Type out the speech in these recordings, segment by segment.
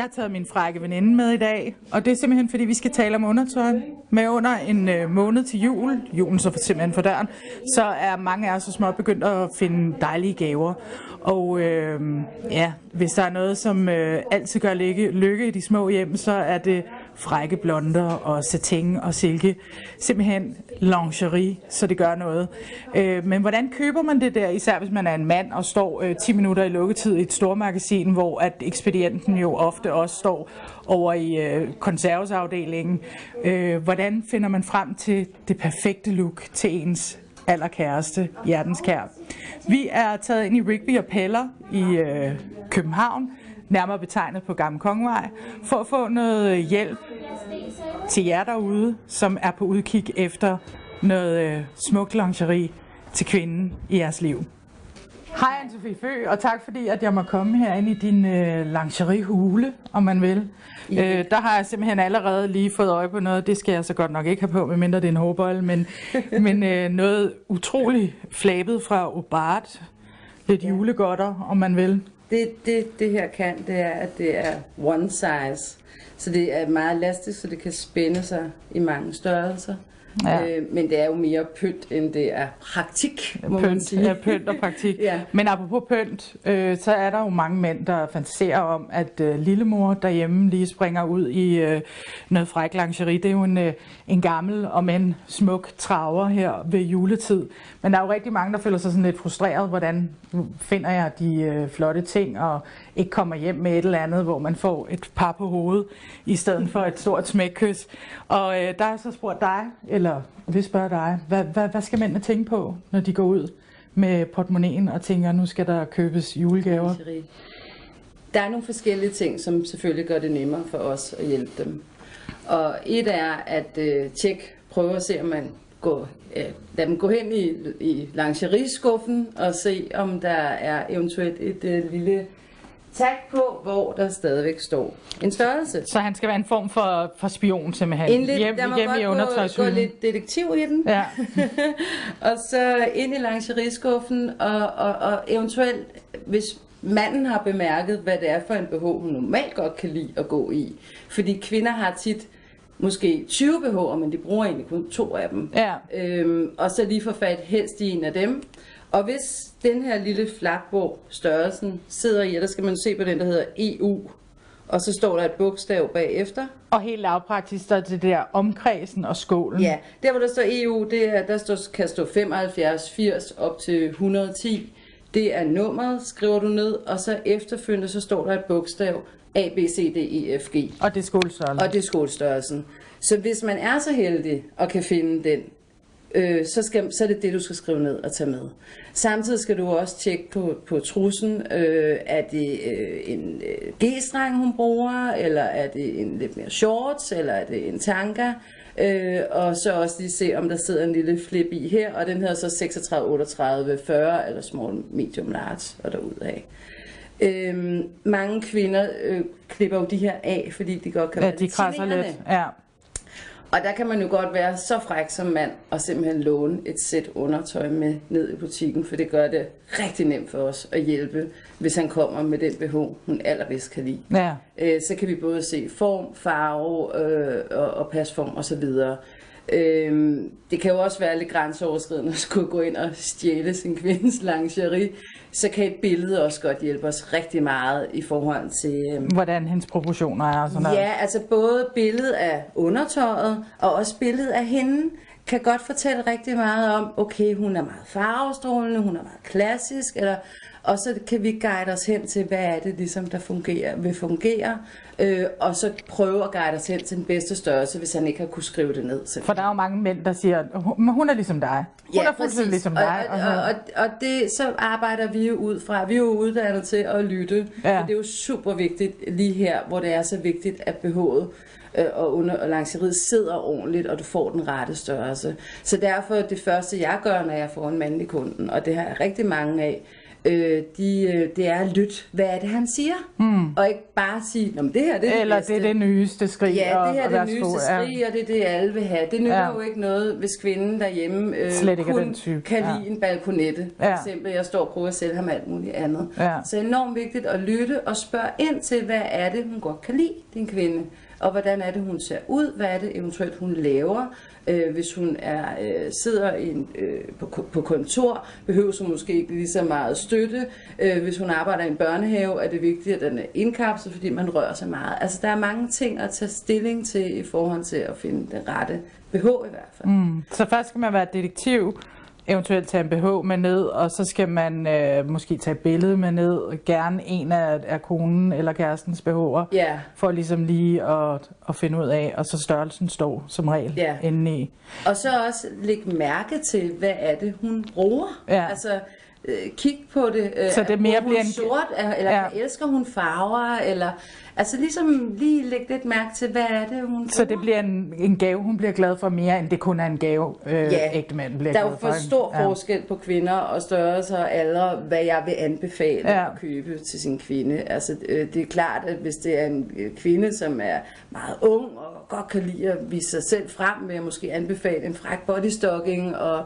har taget min frække veninde med i dag, og det er simpelthen fordi vi skal tale om undertøj. Med under en måned til julen så simpelthen for døren, så er mange af os så småt begyndt at finde dejlige gaver. Og hvis der er noget, som altid gør lykke i de små hjem, så er det frække blonder og satin og silke. Simpelthen lingerie, så det gør noget. Men hvordan køber man det der, især hvis man er en mand og står 10 minutter i lukketid i et stormagasin, hvor at ekspedienten jo ofte også står over i konservesafdelingen. Hvordan finder man frem til det perfekte look til ens allerkæreste, hjertenskær? Vi er taget ind i Rigby og Peller i København, nærmere betegnet på Gamle Kongevej, for at få noget hjælp til jer derude, som er på udkig efter noget smuk lingerie til kvinden i jeres liv. Hej Anne-Sophie Fø, og tak fordi at jeg må komme herinde i din lingeriehule, om man vil. Der har jeg simpelthen allerede lige fået øje på noget, det skal jeg så godt nok ikke have på, medmindre det er en hårbold, men noget utroligt flabet fra Aubart, lidt julegodter, om man vil. Det her kan, det er, at det er one size, så det er meget elastisk, så det kan spænde sig i mange størrelser. Ja. Men det er jo mere pynt, end det er praktik, må man sige. Ja, pynt og praktik. Ja. Men apropos pynt, så er der jo mange mænd, der fantaserer om, at lillemor derhjemme lige springer ud i noget fræk lingerie. Det er jo en gammel og en smuk traver her ved juletid. Men der er jo rigtig mange, der føler sig sådan lidt frustreret. Hvordan finder jeg de flotte ting og ikke kommer hjem med et eller andet, hvor man får et par på hovedet, i stedet for et stort smækkys. Og der har jeg så spurgt dig, eller vil spørge dig, hvad skal mændene tænke på, når de går ud med portemonnaien og tænker, nu skal der købes julegaver? Der er nogle forskellige ting, som selvfølgelig gør det nemmere for os at hjælpe dem. Og et er at prøve at se, om man lad dem gå hen i lingerieskuffen og se, om der er eventuelt et lille tag på, hvor der stadigvæk står en størrelse. Så han skal være en form for spion simpelthen. Der må godt gå lidt detektiv i den. Ja. Og så ind i lingerieskuffen, og eventuelt, hvis manden har bemærket, hvad det er for en BH, hun normalt godt kan lide at gå i. Fordi kvinder har tit måske 20 BH'er, men de bruger egentlig kun 2 af dem. Ja. Og så lige få fat helst i en af dem. Og hvis den her lille flakbog, størrelsen, sidder i, og der skal man se på den, der hedder EU, og så står der et bogstav bagefter. Og helt lavpraktisk, der er det der omkredsen og skålen. Ja, der hvor der står EU, kan stå 75, 80 op til 110. Det er nummeret, skriver du ned, og så efterfølgende så står der et bogstav A, B, C, D, E, F, G. Og det er skolestørrelsen. Og det er skolestørrelsen. Så hvis man er så heldig og kan finde den, så er det det, du skal skrive ned og tage med. Samtidig skal du også tjekke på trussen, er det en G-streng, hun bruger, eller er det en lidt mere shorts, eller er det en tanga, og så også lige se, om der sidder en lille flip i her, og den hedder så 36, 38, 40, eller small, medium, large, og derudaf. Mange kvinder klipper jo de her af, fordi de godt kan være de krasser lidt. Ja. Og der kan man jo godt være så fræk som mand og simpelthen låne et sæt undertøj med ned i butikken, for det gør det rigtig nemt for os at hjælpe, hvis han kommer med den BH, hun allerbedst kan lide. Ja. Så kan vi både se form, farve og pasform osv. Det kan jo også være lidt grænseoverskridende at skulle gå ind og stjæle sin kvindes lingerie. Så kan et billede også godt hjælpe os rigtig meget i forhold til hvordan hendes proportioner er og sådan noget. Ja, altså både billedet af undertøjet og også billedet af hende kan godt fortælle rigtig meget om, okay, hun er meget farvestrålende, hun er meget klassisk, og så kan vi guide os hen til, hvad er det ligesom, der vil fungere, og så prøve at guide os hen til den bedste størrelse, hvis han ikke har kunne skrive det ned. For der er jo mange mænd, der siger, hun er ligesom dig. Hun er fuldstændig ligesom dig. Og det, så arbejder vi jo ud fra. Vi er jo uddannet til at lytte, ja. Og det er jo super vigtigt lige her, hvor det er så vigtigt, at behovet og lingeriet sidder ordentligt, og du får den rette størrelse. Så derfor det første, jeg gør, når jeg får en mandlig kunden, og det har jeg rigtig mange af, det er at lytte, hvad er det, han siger? Og ikke bare sige, det her det er det eller bedste. det er det nyeste skrig. Ja, det her er det nyeste ja. skrig, og det er det, alle vil have. Det nytter jo ikke noget, hvis kvinden derhjemme kun kan lide en balkonette. For eksempel, jeg står og prøver at sælge ham alt muligt andet. Ja. Så det er enormt vigtigt at lytte og spørge ind til, hvad er det, hun godt kan lide, din kvinde. Og hvordan er det, hun ser ud? Hvad er det eventuelt, hun laver? Hvis hun sidder på kontor, behøver hun måske ikke lige så meget støtte. Hvis hun arbejder i en børnehave, er det vigtigt, at den er indkapslet, fordi man rører sig meget. Altså, der er mange ting at tage stilling til i forhold til at finde den rette BH i hvert fald. Så først skal man være detektiv, eventuelt tage en BH med ned, og så skal man måske tage et billede med ned, gerne en af konen eller kærestens BH'er, for ligesom lige at finde ud af, og så størrelsen står som regel indeni. Og så også lægge mærke til, hvad er det, hun bruger. Altså, kig på det. Så det mere bliver en sort, eller elsker hun farver, eller altså ligesom lige lægge lidt mærke til, hvad er det, hun bruger. Så det bliver en gave, hun bliver glad for mere, end det kun er en gave, ægtemanden bliver glad for. Der er jo for stor forskel på kvinder og størrelser og aldre, hvad jeg vil anbefale at købe til sin kvinde. Altså det er klart, at hvis det er en kvinde, som er meget ung og godt kan lide at vise sig selv frem, vil jeg måske anbefale en fræk bodystocking, og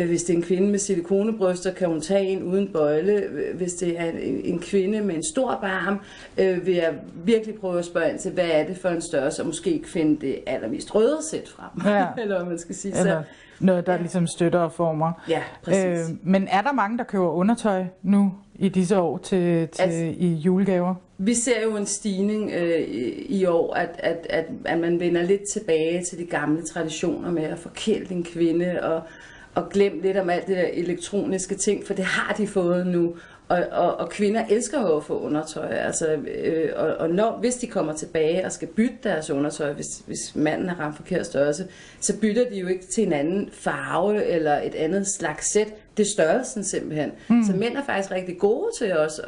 hvis det er en kvinde med silikonebryster, kan hun tage en uden bøjle. Hvis det er en kvinde med en stor barm, vil jeg virkelig prøve at spørge ind til, hvad er det for en størrelse, og måske finde det allermest røde sæt frem. Eller hvad man skal sige. Eller noget, der ligesom støtter og former. Ja, præcis. Men er der mange, der køber undertøj nu i disse år i julegaver? Vi ser jo en stigning i år, at man vender lidt tilbage til de gamle traditioner med at forkæle en kvinde og glem lidt om alt det der elektroniske ting, for det har de fået nu. Og kvinder elsker jo at få undertøj, altså, hvis de kommer tilbage og skal bytte deres undertøj, hvis manden har ramt forkert størrelse, så bytter de jo ikke til en anden farve eller et andet slags sæt. Det er størrelsen simpelthen. Så mænd er faktisk rigtig gode til også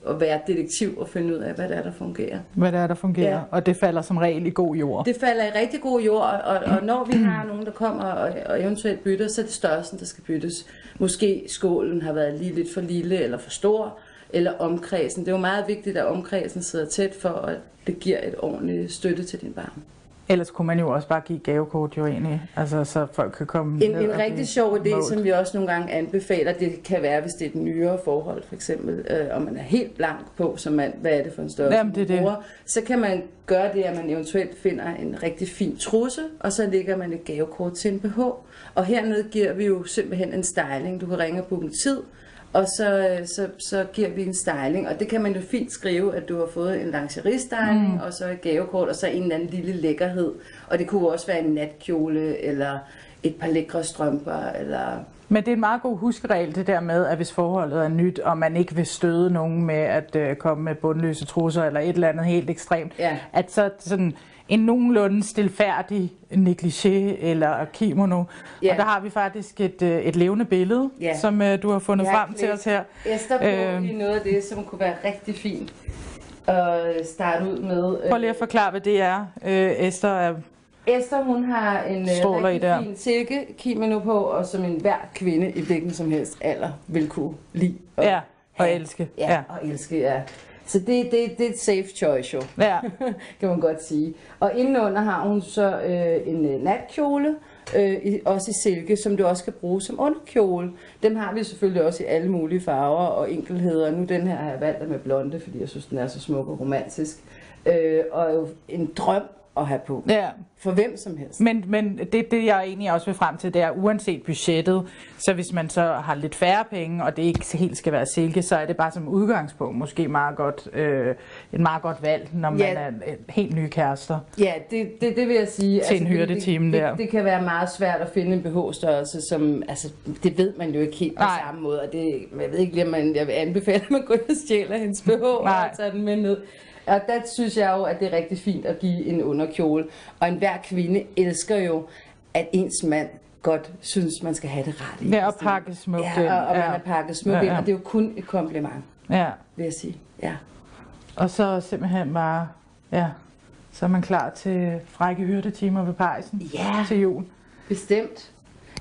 at være detektiv og finde ud af, hvad det er, der fungerer. Hvad det er, der fungerer, og det falder som regel i god jord. Det falder i rigtig god jord, og når vi har nogen, der kommer og eventuelt bytter, så er det størrelsen, der skal byttes. Måske skålen har været lige lidt for lille eller for stor, eller omkredsen. Det er jo meget vigtigt, at omkredsen sidder tæt for, at det giver et ordentligt støtte til din barn. Ellers kunne man jo også bare give gavekort jo egentlig, altså så folk kan komme En rigtig sjov idé, som vi også nogle gange anbefaler, det kan være, hvis det er et nyere forhold, for eksempel, og man er helt blank på, som man, hvad er det for en størrelse, man bruger, så kan man gøre det, at man eventuelt finder en rigtig fin trusse, og så lægger man et gavekort til en BH. Og hernede giver vi jo simpelthen en styling. Du kan ringe og booke en tid, og så giver vi en styling, og det kan man jo fint skrive, at du har fået en lingerie-styling, og så et gavekort, og så en eller anden lille lækkerhed. Og det kunne også være en natkjole, eller et par lækre strømper, eller... Men det er en meget god huskeregel, det der med, at hvis forholdet er nyt, og man ikke vil støde nogen med at komme med bundløse trusser, eller et eller andet helt ekstremt, at så sådan en nogenlunde stilfærdig negligé eller kimono. Og der har vi faktisk et levende billede, som du har fundet frem til os her. Esther på i noget af det, som kunne være rigtig fint at starte ud med. Prøv lige at forklare, hvad det er. Esther, hun har en rigtig fin silke kimono på, og som enhver kvinde i hvilken som helst alder vil kunne lide. Og elske. Og elske, Så det er et safe choice, jo. Kan man godt sige. Og indenunder har hun så en natkjole, også i silke, som du også kan bruge som underkjole. Dem har vi selvfølgelig også i alle mulige farver og enkelheder. Nu den her har jeg valgt med blonde, fordi jeg synes, den er så smuk og romantisk. Og jo en drøm at have på. For hvem som helst. Men det jeg egentlig også vil frem til, det er uanset budgettet, så hvis man så har lidt færre penge, og det ikke helt skal være silke, så er det bare som udgangspunkt måske meget godt, et meget godt valg, når man er helt nye kærester. Ja, det vil jeg sige. Til en hyrdetime der. Det kan være meget svært at finde en BH-størrelse, som, altså det ved man jo ikke helt på samme måde, og det, jeg ved ikke, jeg vil anbefale, at man går og stjæler hendes BH og tager den med ned. Og der synes jeg jo, at det er rigtig fint at give en underkjole. Og enhver kvinde elsker jo, at ens mand godt synes, man skal have det ret i. Ja, og pakke smukt ind. Og man er pakket smukt ind, og det er jo kun et kompliment, vil jeg sige. Og så simpelthen bare, så er man klar til frække hyrdetimer ved pejsen til jul. Bestemt.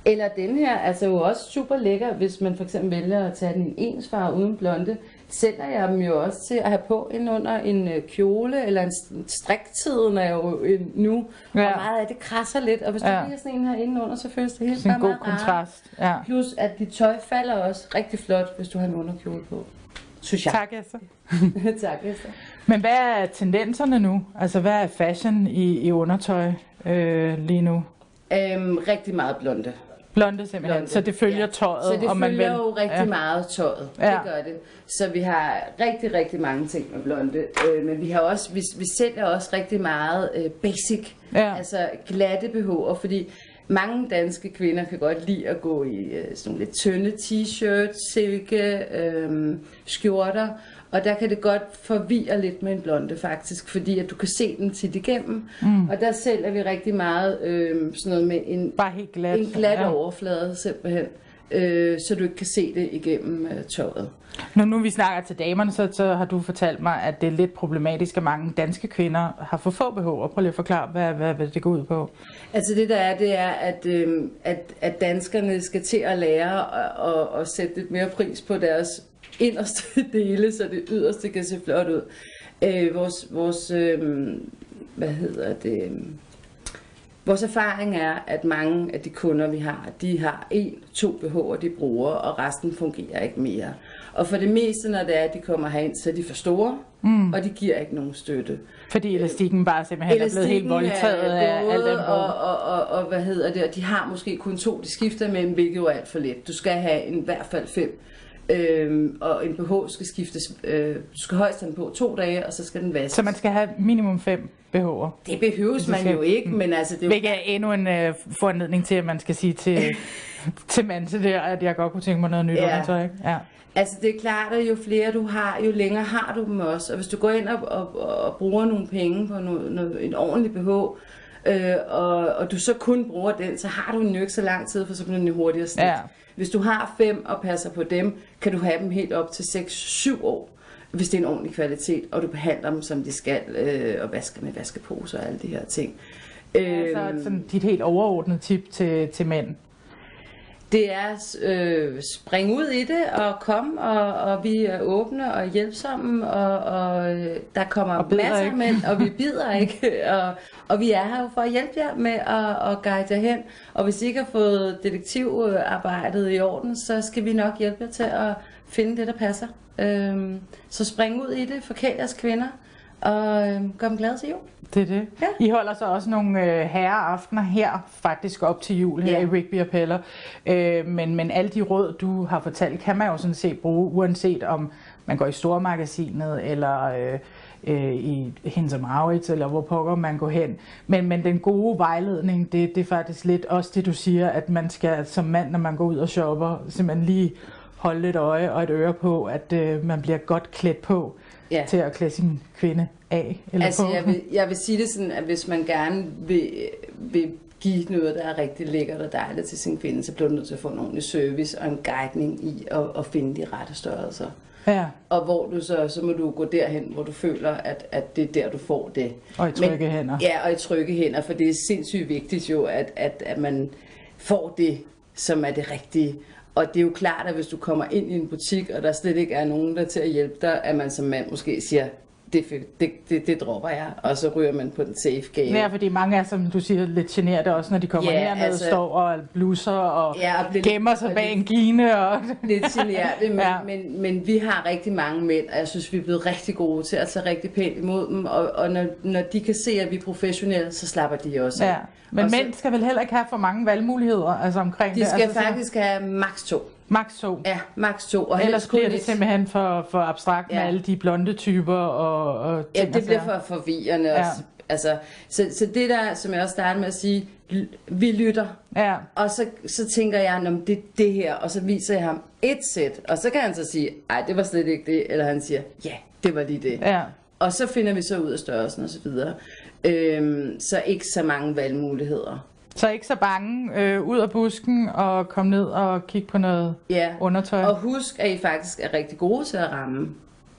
Eller den her, altså jo også super lækker, hvis man for eksempel vælger at tage den i en ensfarve uden blonde. Sælger jeg dem jo også til at have på ind under en kjole, eller en striktiden er jo nu, og meget af det krasser lidt. Og hvis du giver sådan en her indenunder, så føles det helt sådan bare en god kontrast. Ja. Plus at dit tøj falder også rigtig flot, hvis du har en underkjole på. Synes jeg. Tak, Esther. Tak, Esther. Men hvad er tendenserne nu? Altså, hvad er fashion i undertøj lige nu? Rigtig meget blonde. Blonde simpelthen, blonde. Så det følger tøjet. Så det og man følger jo rigtig meget tøjet, det gør det. Så vi har rigtig mange ting med blonde, men vi har også, vi sælger også rigtig meget basic, altså glatte BH'er, fordi mange danske kvinder kan godt lide at gå i sådan nogle lidt tynde t-shirts, silke, skjorter, og der kan det godt forvirre lidt med en blonde faktisk, fordi at du kan se den tit igennem, og der sælger vi rigtig meget sådan noget med en, bare helt glat, en glat overflade simpelthen, så du ikke kan se det igennem tøjet. Når nu vi snakker til damerne, så har du fortalt mig, at det er lidt problematisk, at mange danske kvinder har for få BH'er. Prøv lige at forklare, hvad det går ud på. Altså det der er, det er, at danskerne skal til at lære at sætte lidt mere pris på deres inderste dele, så det yderste kan se flot ud. Vores erfaring er, at mange af de kunder, vi har, de har 1-2 BH'er, de bruger, og resten fungerer ikke mere. Og for det meste, når det er, at de kommer herind, så er de for store, og de giver ikke nogen støtte. Fordi elastikken bare simpelthen er blevet helt voldtaget af alt den og de har måske kun 2, de skifter mellem, hvilket jo er alt for let. Du skal have i hvert fald 5. Og en BH skal skiftes, du skal højst den på 2 dage, og så skal den vaskes. Så man skal have minimum 5 BH'er? Det behøves man jo ikke, men altså... Det hvilket er endnu en foranledning til, at man skal sige til mand til det, at jeg godt kunne tænke mig noget nyt undertøj, ikke? Ja. Altså det er klart, at jo flere du har, jo længere har du dem også. Og hvis du går ind og bruger nogle penge på en ordentlig BH, og du så kun bruger den, så har du den jo ikke så lang tid, for så bliver den jo hurtigere slidt. Ja. Hvis du har 5 og passer på dem, kan du have dem helt op til 6-7 år, hvis det er en ordentlig kvalitet, og du behandler dem, som de skal, og vasker med vaskeposer og alle de her ting. Så sådan dit helt overordnede tip til mænd? Det er spring ud i det og kom, og vi er åbne og hjælpsomme, og der kommer masser af mænd, og vi bider ikke, og vi er her jo for at hjælpe jer med at guide jer hen, og hvis I ikke har fået detektivarbejdet i orden, så skal vi nok hjælpe jer til at finde det, der passer. Så spring ud i det, forkæl jeres kvinder, og gør dem glade til jul. Det er det. Ja. I holder så også nogle herreaftener her, faktisk op til jul her i Rigby og Peller. Men alle de råd, du har fortalt, kan man jo sådan set bruge, uanset om man går i Stormagasinet, eller i Hennes & Mauritz, eller hvor pokker man går hen. Men den gode vejledning, det er faktisk lidt også det, du siger, at man skal som mand, når man går ud og shopper, simpelthen lige holde lidt øje og et øre på, at man bliver godt klædt på til at klæde sin kvinde af eller altså, på. Jeg vil sige det sådan, at hvis man gerne vil give noget, der er rigtig lækkert og dejligt til sin kvinde, så bliver du nødt til at få en ordentlig service og en guidning i at finde de rette størrelser. Ja. Og hvor du så må du gå derhen, hvor du føler, at det er der, du får det. Og i trygge hænder. Ja, og i trygge hænder, for det er sindssygt vigtigt jo, at man får det, som er det rigtige. Og det er jo klart, at hvis du kommer ind i en butik, og der slet ikke er nogen, der er til at hjælpe dig, at man som mand måske siger, det dropper jeg, og så ryger man på den safe game. Ja, fordi mange er, som du siger, lidt generede også, når de kommer herned, altså, står og blusser og gemmer sig bag en gine. Og lidt generede, men vi har rigtig mange mænd, og jeg synes, vi er blevet rigtig gode til at tage rigtig pænt imod dem, og når de kan se, at vi er professionelle, så slapper de også af. Ja. Men mænd skal vel heller ikke have for mange valgmuligheder altså omkring det? De skal faktisk have maks 2. Maks 2? Ja, maks 2. Og ellers bliver det simpelthen for abstrakt med alle de blonde typer og ting. Ja, det bliver for forvirrende også. Altså, så det der, som jeg også startede med at sige, vi lytter. Ja. Og så tænker jeg, om det er det her, og så viser jeg ham et sæt, og så kan han så sige, ej, det var slet ikke det, eller han siger, ja, det var lige det. Ja. Og så finder vi så ud af størrelsen og så videre. Så ikke så mange valgmuligheder. Så ikke så bange ud af busken og komme ned og kigge på noget undertøj. Og husk, at I faktisk er rigtig gode til at ramme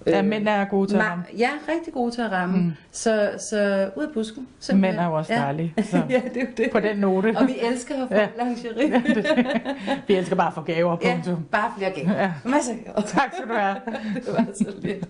Ja, mænd er gode til at ramme. Ja, rigtig gode til at ramme. Så ud af busken. Mænd er jo også dejlige. Så ja, det er jo det. på den note. Og vi elsker at få lingerie. Ja, vi elsker bare at få gaver. Ja, bare flere gaver. Ja. Masser af gaver. Tak skal du have. Det var så lidt.